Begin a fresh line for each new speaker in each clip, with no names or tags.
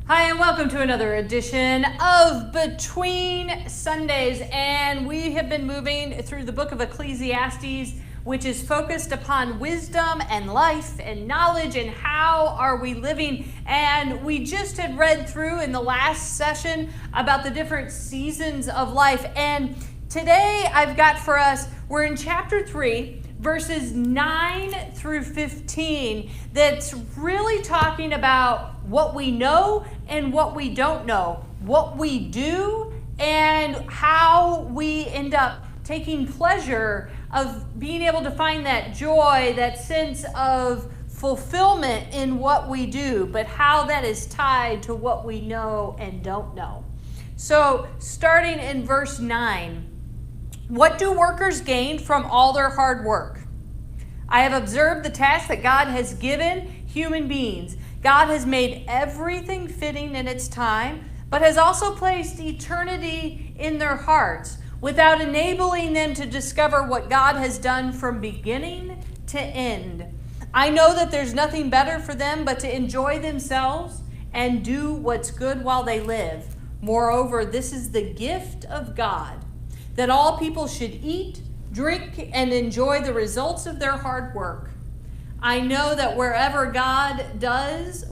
Hi, and welcome to another edition of Between Sundays. And we have been moving through the book of Ecclesiastes, which is focused upon wisdom and life and knowledge and how are we living. And we just had read through in the last session about the different seasons of life. And today I've got for us, we're in chapter 3. Verses 9 through 15, that's really talking about what we know and what we don't know, what we do and how we end up taking pleasure of being able to find that joy, that sense of fulfillment in what we do, but how that is tied to what we know and don't know. So starting in verse 9, what do workers gain from all their hard work? I have observed the task that God has given human beings. God has made everything fitting in its time, but has also placed eternity in their hearts without enabling them to discover what God has done from beginning to end. I know that there's nothing better for them but to enjoy themselves and do what's good while they live. Moreover, this is the gift of God, that all people should eat, drink, and enjoy the results of their hard work. I know that whatever God does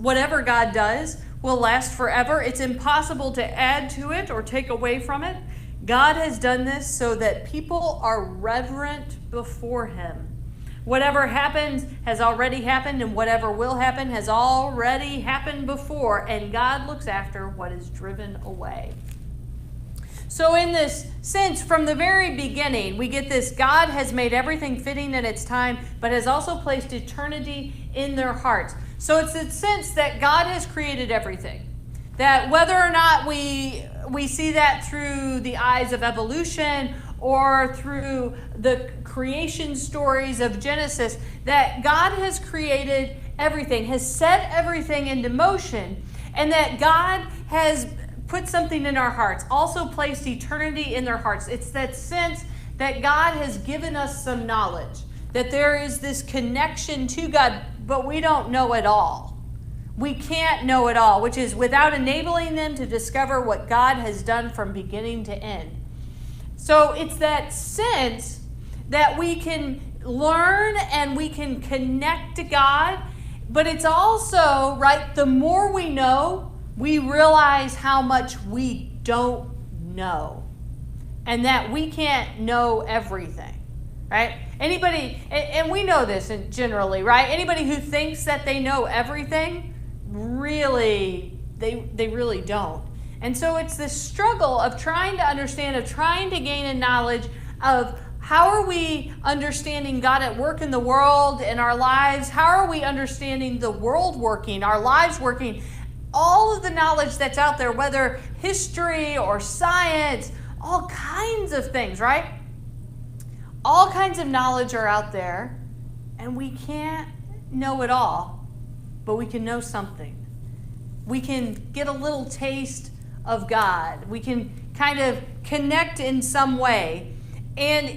will last forever. It's impossible to add to it or take away from it. God has done this so that people are reverent before him. Whatever happens has already happened, and whatever will happen has already happened before, and God looks after what is driven away. So in this sense, from the very beginning, we get this: God has made everything fitting in its time, but has also placed eternity in their hearts. So it's the sense that God has created everything. That whether or not we see that through the eyes of evolution or through the creation stories of Genesis, that God has created everything, has set everything into motion, and that God has put something in our hearts, also placed eternity in their hearts. It's that sense that God has given us some knowledge, that there is this connection to God, but we don't know it all. We can't know it all, which is without enabling them to discover what God has done from beginning to end. So it's that sense that we can learn and we can connect to God, but it's also, right, the more we know, we realize how much we don't know and that we can't know everything, right? Anybody, and we know this generally, right? Anybody who thinks that they know everything, really, they really don't. And so it's this struggle of trying to understand, of trying to gain a knowledge of how are we understanding God at work in the world, in our lives? How are we understanding the world working, our lives working? All of the knowledge that's out there, whether history or science, all kinds of things, right? All kinds of knowledge are out there, and we can't know it all, but we can know something. We can get a little taste of God. We can kind of connect in some way. And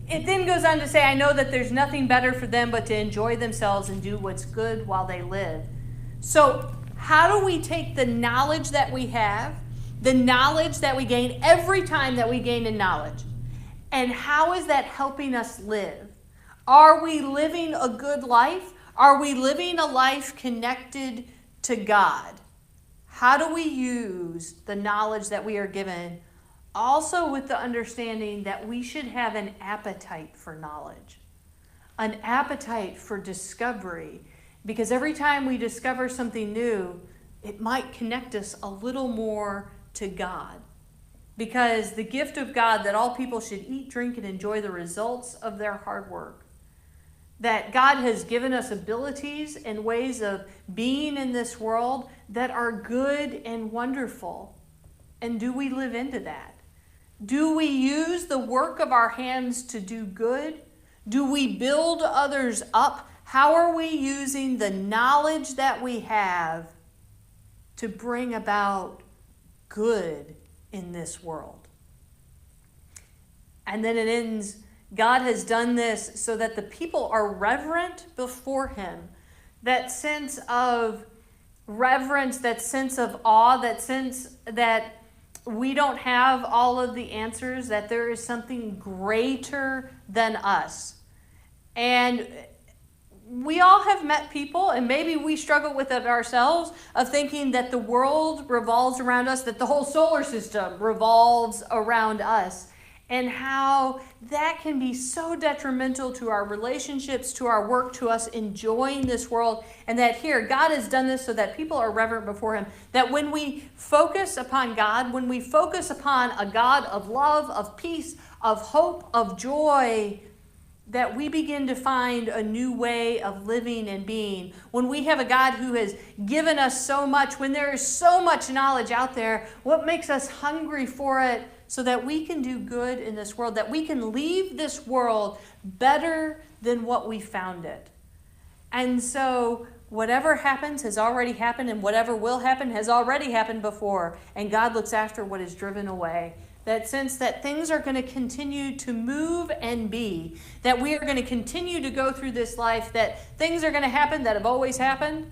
it then goes on to say, I know that there's nothing better for them but to enjoy themselves and do what's good while they live. So how do we take the knowledge that we have, the knowledge that we gain every time that we gain in knowledge, and how is that helping us live? Are we living a good life? Are we living a life connected to God? How do we use the knowledge that we are given, also with the understanding that we should have an appetite for knowledge, an appetite for discovery? Because every time we discover something new, it might connect us a little more to God. Because the gift of God, that all people should eat, drink, and enjoy the results of their hard work. That God has given us abilities and ways of being in this world that are good and wonderful. And do we live into that? Do we use the work of our hands to do good? Do we build others up? How are we using the knowledge that we have to bring about good in this world? And then it ends, God has done this so that the people are reverent before him. That sense of reverence, that sense of awe, that sense that we don't have all of the answers, that there is something greater than us. And we all have met people, and maybe we struggle with it ourselves, of thinking that the world revolves around us, that the whole solar system revolves around us, and how that can be so detrimental to our relationships, to our work, to us enjoying this world. And that here, God has done this so that people are reverent before him. That when we focus upon God, when we focus upon a God of love, of peace, of hope, of joy, that we begin to find a new way of living and being. When we have a God who has given us so much, when there is so much knowledge out there, what makes us hungry for it so that we can do good in this world, that we can leave this world better than what we found it. And so whatever happens has already happened, and whatever will happen has already happened before, and God looks after what is driven away. That sense that things are going to continue to move and be, that we are going to continue to go through this life, that things are going to happen that have always happened.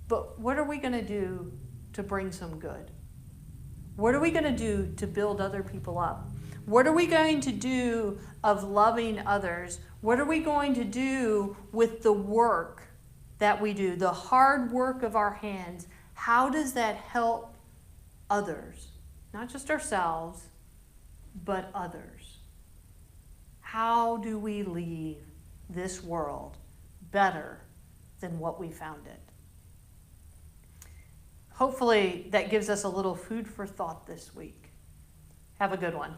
But what are we going to do to bring some good? What are we going to do to build other people up? What are we going to do of loving others? What are we going to do with the work that we do, the hard work of our hands? How does that help others? Not just ourselves, but others. How do we leave this world better than what we found it? Hopefully that gives us a little food for thought this week. Have a good one.